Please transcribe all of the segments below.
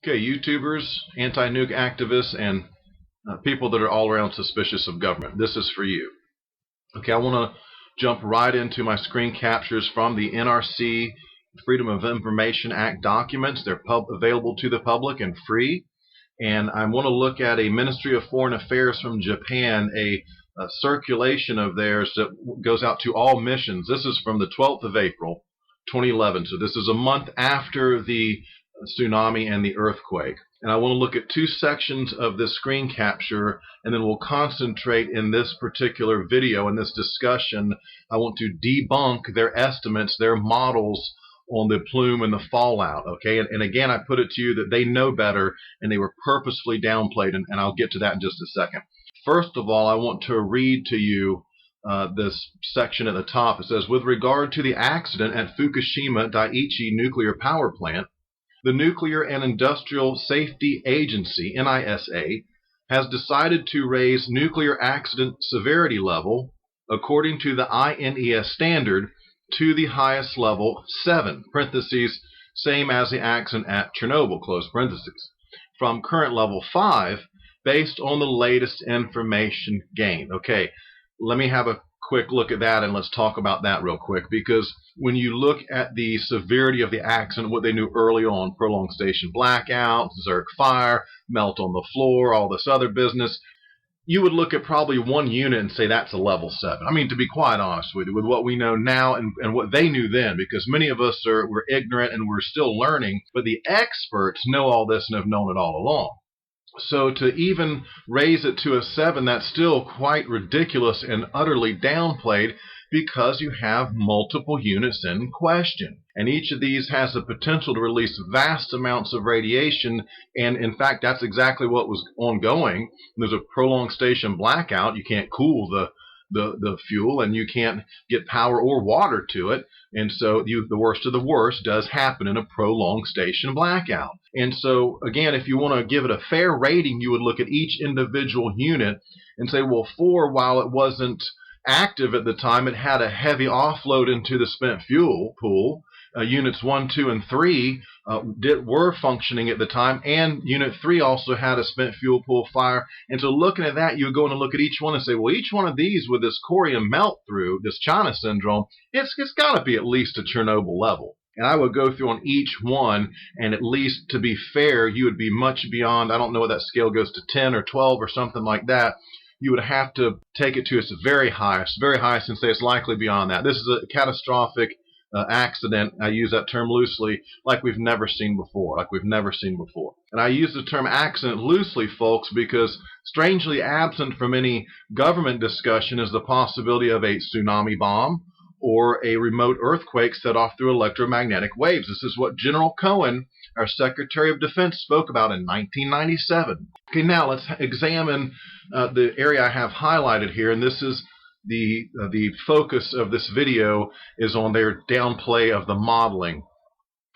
Okay, YouTubers, anti-nuke activists, and people that are all around suspicious of government. This is for you. Okay, I want to jump right into my screen captures from the NRC Freedom of Information Act documents. They're available to the public and free. And I want to look at a Ministry of Foreign Affairs from Japan, a circulation of theirs that goes out to all missions. This is from the 12th of April, 2011. So this is a month after the tsunami and the earthquake. And I want to look at two sections of this screen capture, and then we'll concentrate in this particular video, in this discussion. I want to debunk their estimates, their models on the plume and the fallout. Okay, and again, I put it to you that they know better, and they were purposefully downplayed, and I'll get to that in just a second. First of all, I want to read to you this section at the top. It says, with regard to the accident at Fukushima Daiichi nuclear power plant, the Nuclear and Industrial Safety Agency, NISA, has decided to raise nuclear accident severity level, according to the INES standard, to the highest level 7, parentheses, same as the accident at Chernobyl, close parentheses, from current level 5, based on the latest information gained. Okay, let me have a quick look at that, and let's talk about that real quick, because when you look at the severity of the accident, what they knew early on, prolonged station blackout, Zerk fire, melt on the floor, all this other business, you would look at probably one unit and say that's a level 7. I mean, to be quite honest with you, with what we know now and what they knew then, because many of us we're ignorant and we're still learning, but the experts know all this and have known it all along. So to even raise it to a 7, that's still quite ridiculous and utterly downplayed, because you have multiple units in question. And each of these has the potential to release vast amounts of radiation, and in fact, that's exactly what was ongoing. There's a prolonged station blackout. You can't cool the fuel, and you can't get power or water to it. And so the worst of the worst does happen in a prolonged station blackout. And so, again, if you want to give it a fair rating, you would look at each individual unit and say, well, 4, while it wasn't active at the time, it had a heavy offload into the spent fuel pool. Units 1, 2, and 3 were functioning at the time, and Unit 3 also had a spent fuel pool fire. And so looking at that, you would go in and look at each one and say, well, each one of these with this corium melt through, this China syndrome, it's got to be at least a Chernobyl level. And I would go through on each one, and at least to be fair, you would be much beyond, I don't know what that scale goes to, 10 or 12 or something like that. You would have to take it to its very highest, and say it's likely beyond that. This is a catastrophic accident. I use that term loosely, like we've never seen before, And I use the term accident loosely, folks, because strangely absent from any government discussion is the possibility of a tsunami bomb or a remote earthquake set off through electromagnetic waves. This is what General Cohen, our Secretary of Defense, spoke about in 1997. Okay, now let's examine the area I have highlighted here, and this is the focus of this video is on their downplay of the modeling.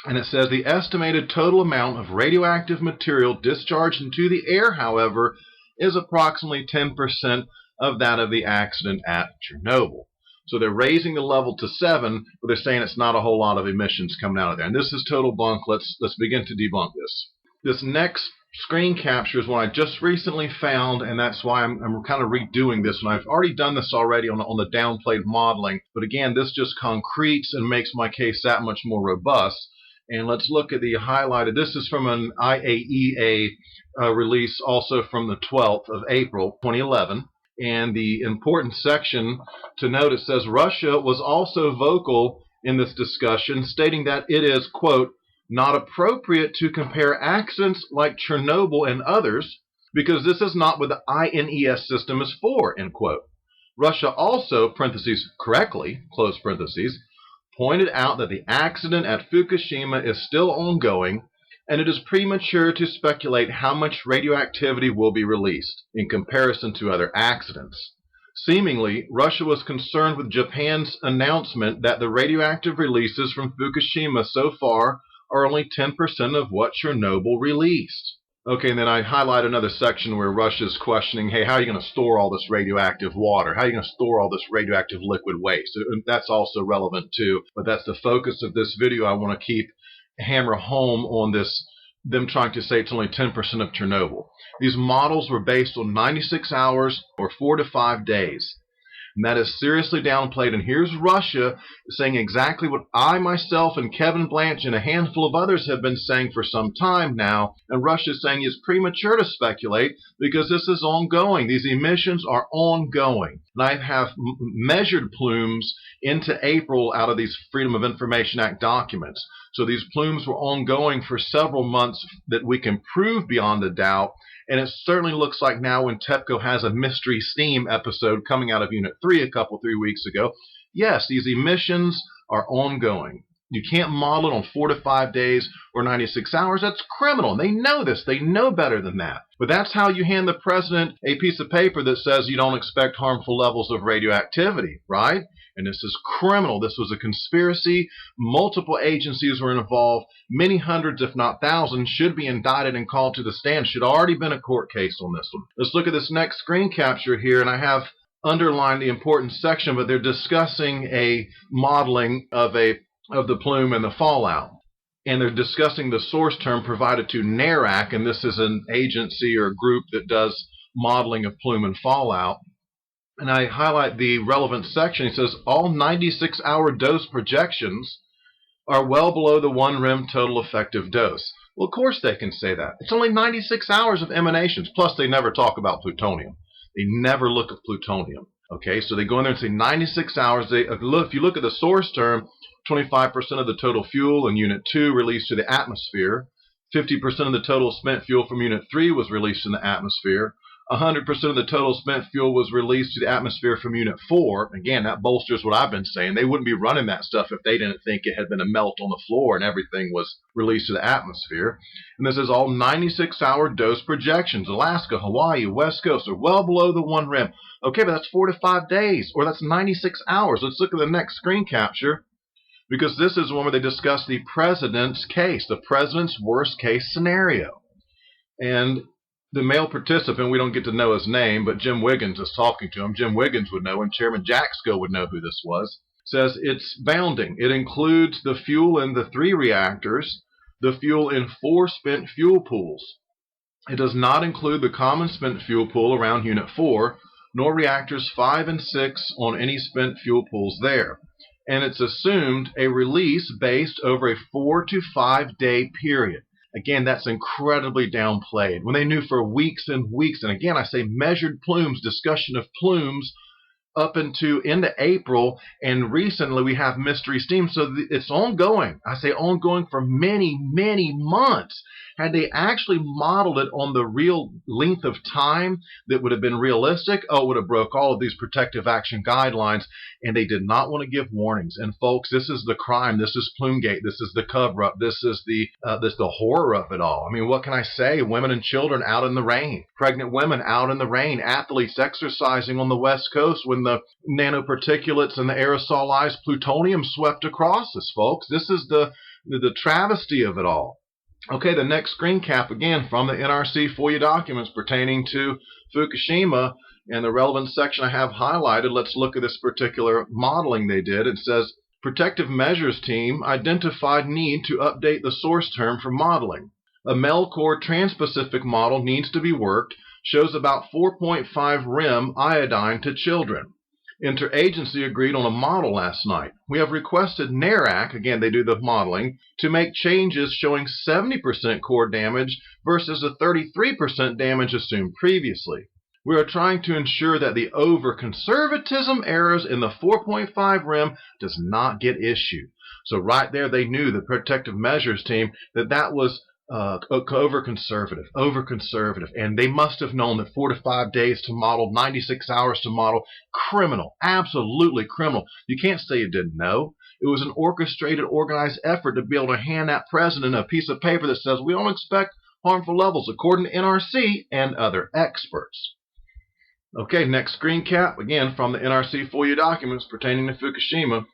And it says the estimated total amount of radioactive material discharged into the air, however, is approximately 10% of that of the accident at Chernobyl. So they're raising the level to 7, but they're saying it's not a whole lot of emissions coming out of there. And this is total bunk. Let's begin to debunk this. This next screen capture is one I just recently found, and that's why I'm kind of redoing this. And I've already done this already on the downplayed modeling. But again, this just concretes and makes my case that much more robust. And let's look at the highlighted. This is from an IAEA release, also from the 12th of April, 2011. And the important section to note, it says Russia was also vocal in this discussion, stating that it is, quote, not appropriate to compare accidents like Chernobyl and others, because this is not what the INES system is for, end quote. Russia also, parentheses, correctly, close parentheses, pointed out that the accident at Fukushima is still ongoing, and it is premature to speculate how much radioactivity will be released in comparison to other accidents. Seemingly, Russia was concerned with Japan's announcement that the radioactive releases from Fukushima so far are only 10% of what Chernobyl released. Okay, and then I highlight another section where Russia's questioning, hey, how are you going to store all this radioactive water? How are you going to store all this radioactive liquid waste? That's also relevant too, but that's the focus of this video. I want to hammer home on this them trying to say it's only 10% of Chernobyl. These models were based on 96 hours or 4 to 5 days. And that is seriously downplayed. And here's Russia saying exactly what I, myself, and Kevin Blanch and a handful of others have been saying for some time now. And Russia is saying it's premature to speculate because this is ongoing. These emissions are ongoing. And I have measured plumes into April out of these Freedom of Information Act documents. So these plumes were ongoing for several months that we can prove beyond a doubt. And it certainly looks like now when TEPCO has a mystery steam episode coming out of Unit 3 3 weeks ago, yes, these emissions are ongoing. You can't model it on 4 to 5 days or 96 hours. That's criminal. They know this. They know better than that. But that's how you hand the president a piece of paper that says you don't expect harmful levels of radioactivity, right? And this is criminal. This was a conspiracy. Multiple agencies were involved. Many hundreds, if not thousands, should be indicted and called to the stand. Should already been a court case on this one. Let's look at this next screen capture here, and I have underlined the important section, but they're discussing a modeling of the plume and the fallout. And they're discussing the source term provided to NARAC, and this is an agency or group that does modeling of plume and fallout. And I highlight the relevant section. It says all 96-hour dose projections are well below the 1 rem total effective dose. Well, of course they can say that. It's only 96 hours of emanations. Plus, they never talk about plutonium. They never look at plutonium. Okay, so they go in there and say 96 hours. If you look at the source term, 25% of the total fuel in Unit 2 released to the atmosphere. 50% of the total spent fuel from Unit 3 was released in the atmosphere. 100% of the total spent fuel was released to the atmosphere from Unit 4. Again, that bolsters what I've been saying. They wouldn't be running that stuff if they didn't think it had been a melt on the floor and everything was released to the atmosphere. And this is all 96-hour dose projections. Alaska, Hawaii, West Coast are well below the 1 rem. Okay, but that's 4 to 5 days, or that's 96 hours. Let's look at the next screen capture, because this is one where they discuss the president's case, the president's worst case scenario. And the male participant, we don't get to know his name, but Jim Wiggins is talking to him. Jim Wiggins would know, and Chairman Jaxco would know who this was. Says it's bounding. It includes the fuel in the 3 reactors, the fuel in 4 spent fuel pools. It does not include the common spent fuel pool around Unit 4, nor reactors 5 and 6 on any spent fuel pools there. And it's assumed a release based over a 4 to 5 day period. Again, that's incredibly downplayed. When they knew for weeks and weeks, and again, I say measured plumes, discussion of plumes up into April, and recently we have mystery steam. So it's ongoing. I say ongoing for many, many months. Had they actually modeled it on the real length of time that would have been realistic, it would have broke all of these protective action guidelines, and they did not want to give warnings. And folks, this is the crime. This is Plumegate. This is the cover-up. This is the horror of it all. I mean, what can I say? Women and children out in the rain. Pregnant women out in the rain. Athletes exercising on the West Coast when the nanoparticulates and the aerosolized plutonium swept across us, folks. This is the travesty of it all. Okay, the next screen cap, again, from the NRC FOIA documents pertaining to Fukushima, and the relevant section I have highlighted. Let's look at this particular modeling they did. It says, Protective Measures Team identified need to update the source term for modeling. A Melcore Trans-Pacific model needs to be worked, shows about 4.5 rem iodine to children. Interagency agreed on a model last night. We have requested NARAC, again they do the modeling, to make changes showing 70% core damage versus the 33% damage assumed previously. We are trying to ensure that the over-conservatism errors in the 4.5 rem does not get issued. So right there they knew, the Protective Measures Team, that was over-conservative, and they must have known that 4 to 5 days to model, 96 hours to model, criminal, absolutely criminal. You can't say you didn't know. It was an orchestrated, organized effort to be able to hand that president a piece of paper that says we don't expect harmful levels according to NRC and other experts. Okay, next screen cap, again from the NRC FOIA documents pertaining to Fukushima.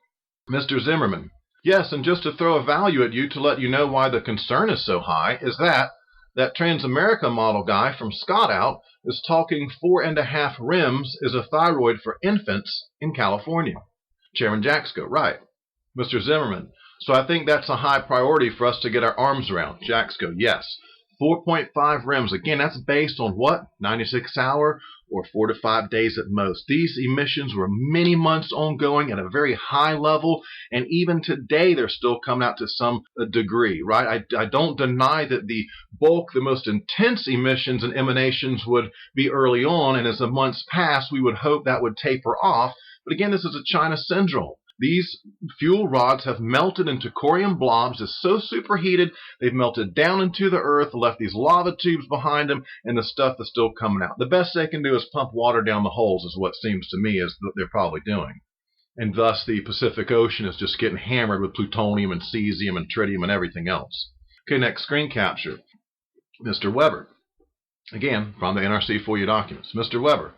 Mr. Zimmerman. Yes, and just to throw a value at you to let you know why the concern is so high is that Transamerica model guy from Scott out is talking 4.5 rems is a thyroid for infants in California. Chairman Jaxco, right. Mr. Zimmerman. So I think that's a high priority for us to get our arms around. Jacks go, yes. 4.5 rims. Again, that's based on what? 96 hour or 4 to 5 days at most. These emissions were many months ongoing at a very high level, and even today they're still coming out to some degree, right? I don't deny that the bulk, the most intense emissions and emanations would be early on, and as the months pass, we would hope that would taper off. But again, this is a China syndrome. These fuel rods have melted into corium blobs. It's so superheated, they've melted down into the earth, left these lava tubes behind them, and the stuff is still coming out. The best they can do is pump water down the holes, is what seems to me is what they're probably doing. And thus the Pacific Ocean is just getting hammered with plutonium and cesium and tritium and everything else. Okay, next screen capture. Mr. Weber. Again, from the NRC FOIA documents. Mr. Weber.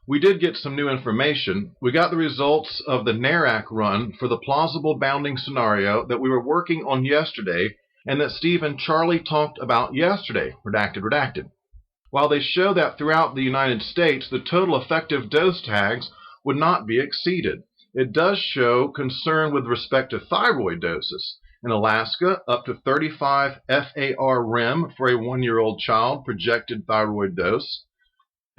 We did get some new information. We got the results of the NARAC run for the plausible bounding scenario that we were working on yesterday and that Steve and Charlie talked about yesterday, redacted. While they show that throughout the United States, the total effective dose tags would not be exceeded. It does show concern with respect to thyroid doses. In Alaska, up to 35 FAR-REM for a 1-year-old child projected thyroid dose.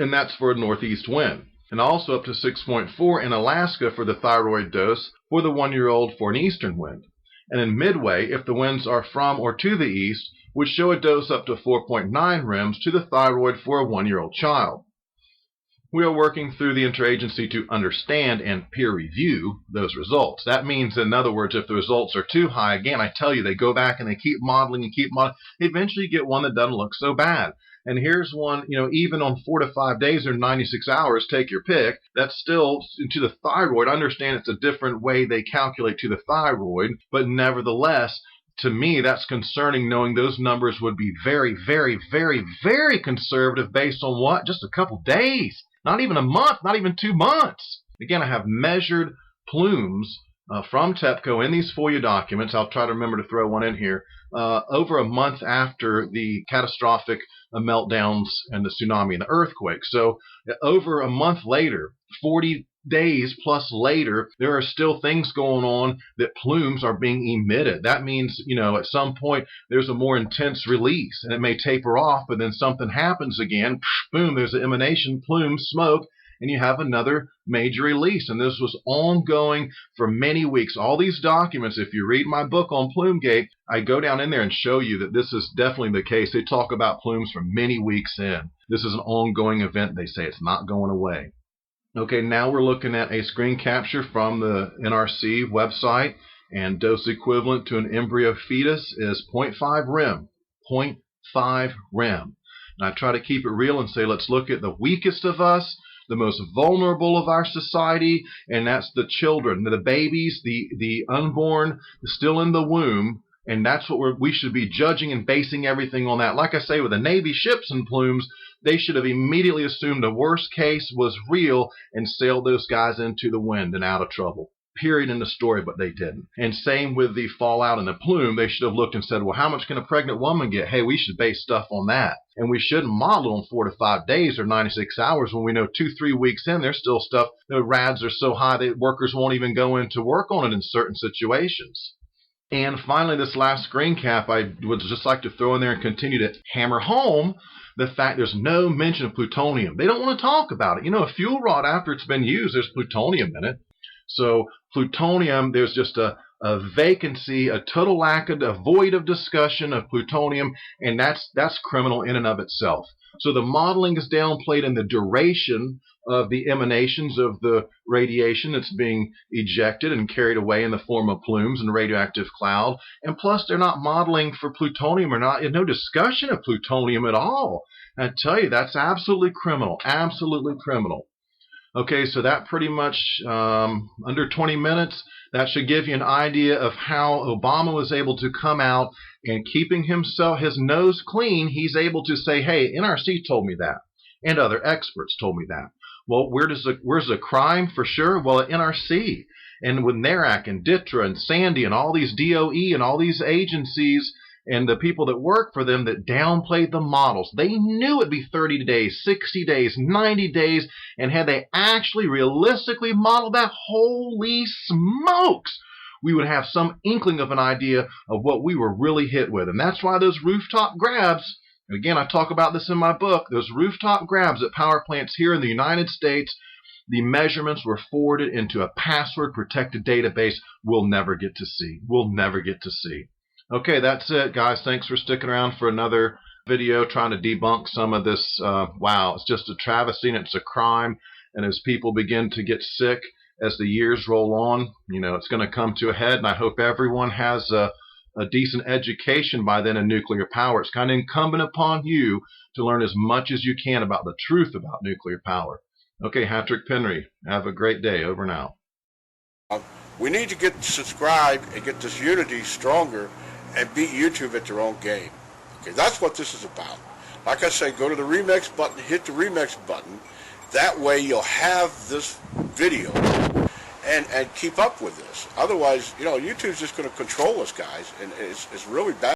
And that's for a northeast wind. And also up to 6.4 in Alaska for the thyroid dose for the 1-year-old for an eastern wind. And in Midway, if the winds are from or to the east, would show a dose up to 4.9 REMs to the thyroid for a 1-year-old child. We are working through the interagency to understand and peer review those results. That means, in other words, if the results are too high, again, I tell you, they go back and they keep modeling and keep modeling. Eventually you get one that doesn't look so bad. And here's one, even on 4 to 5 days or 96 hours, take your pick, that's still to the thyroid. I understand it's a different way they calculate to the thyroid, but nevertheless, to me, that's concerning, knowing those numbers would be very, very, very, very conservative based on what? Just a couple days. Not even a month, not even 2 months. Again, I have measured plumes from TEPCO in these FOIA documents. I'll try to remember to throw one in here. Over a month after the catastrophic meltdowns and the tsunami and the earthquake. So over a month later, 40 days plus later, there are still things going on that plumes are being emitted. That means, at some point there's a more intense release and it may taper off, but then something happens again, boom, there's an emanation, plume, smoke, and you have another major release. And this was ongoing for many weeks. All these documents, if you read my book on Plumegate, I go down in there and show you that this is definitely the case. They talk about plumes for many weeks in. This is an ongoing event. They say it's not going away. Okay, now we're looking at a screen capture from the NRC website, and dose equivalent to an embryo fetus is 0.5 rem. 0.5 rem. And I try to keep it real and say, let's look at the weakest of us, the most vulnerable of our society, and that's the children, the babies, the unborn, still in the womb, and that's what we should be judging and basing everything on that. Like I say, with the Navy ships and plumes, they should have immediately assumed the worst case was real and sailed those guys into the wind and out of trouble. Period in the story, but they didn't. And same with the fallout and the plume. They should have looked and said, well, how much can a pregnant woman get? Hey, we should base stuff on that. And we shouldn't model on 4 to 5 days or 96 hours when we know 2-3 weeks in, there's still stuff. The RADs are so high that workers won't even go in to work on it in certain situations. And finally, this last screen cap, I would just like to throw in there and continue to hammer home the fact there's no mention of plutonium. They don't want to talk about it. A fuel rod, after it's been used, there's plutonium in it. So plutonium, there's just a vacancy, a total lack of, a void of discussion of plutonium, and that's criminal in and of itself. So the modeling is downplayed in the duration of the emanations of the radiation that's being ejected and carried away in the form of plumes and radioactive cloud. And plus, they're not modeling for plutonium or not. There's no discussion of plutonium at all. And I tell you, that's absolutely criminal, absolutely criminal. Okay, so that pretty much, under 20 minutes, that should give you an idea of how Obama was able to come out and keeping his nose clean. He's able to say, hey, NRC told me that, and other experts told me that. Well, where's the crime for sure? Well, at NRC, and with NARAC and DITRA and Sandy and all these DOE and all these agencies and the people that work for them that downplayed the models. They knew it'd be 30 days, 60 days, 90 days, and had they actually realistically modeled that, holy smokes, we would have some inkling of an idea of what we were really hit with. And that's why those rooftop grabs, and again, I talk about this in my book, those rooftop grabs at power plants here in the United States, the measurements were forwarded into a password-protected database we'll never get to see. We'll never get to see. Okay, that's it, guys. Thanks for sticking around for another video trying to debunk some of this. Wow, it's just a travesty and it's a crime. And as people begin to get sick as the years roll on, you know, it's going to come to a head. And I hope everyone has a decent education by then in nuclear power. It's kind of incumbent upon you to learn as much as you can about the truth about nuclear power. Okay, Patrick Penry, have a great day. Over now. We need to get subscribed and get this unity stronger and beat YouTube at their own game. Okay, that's what this is about. Like I say, go to the remix button, hit the remix button. That way you'll have this video and keep up with this. Otherwise, you know, YouTube's just going to control us, guys, and it's really bad.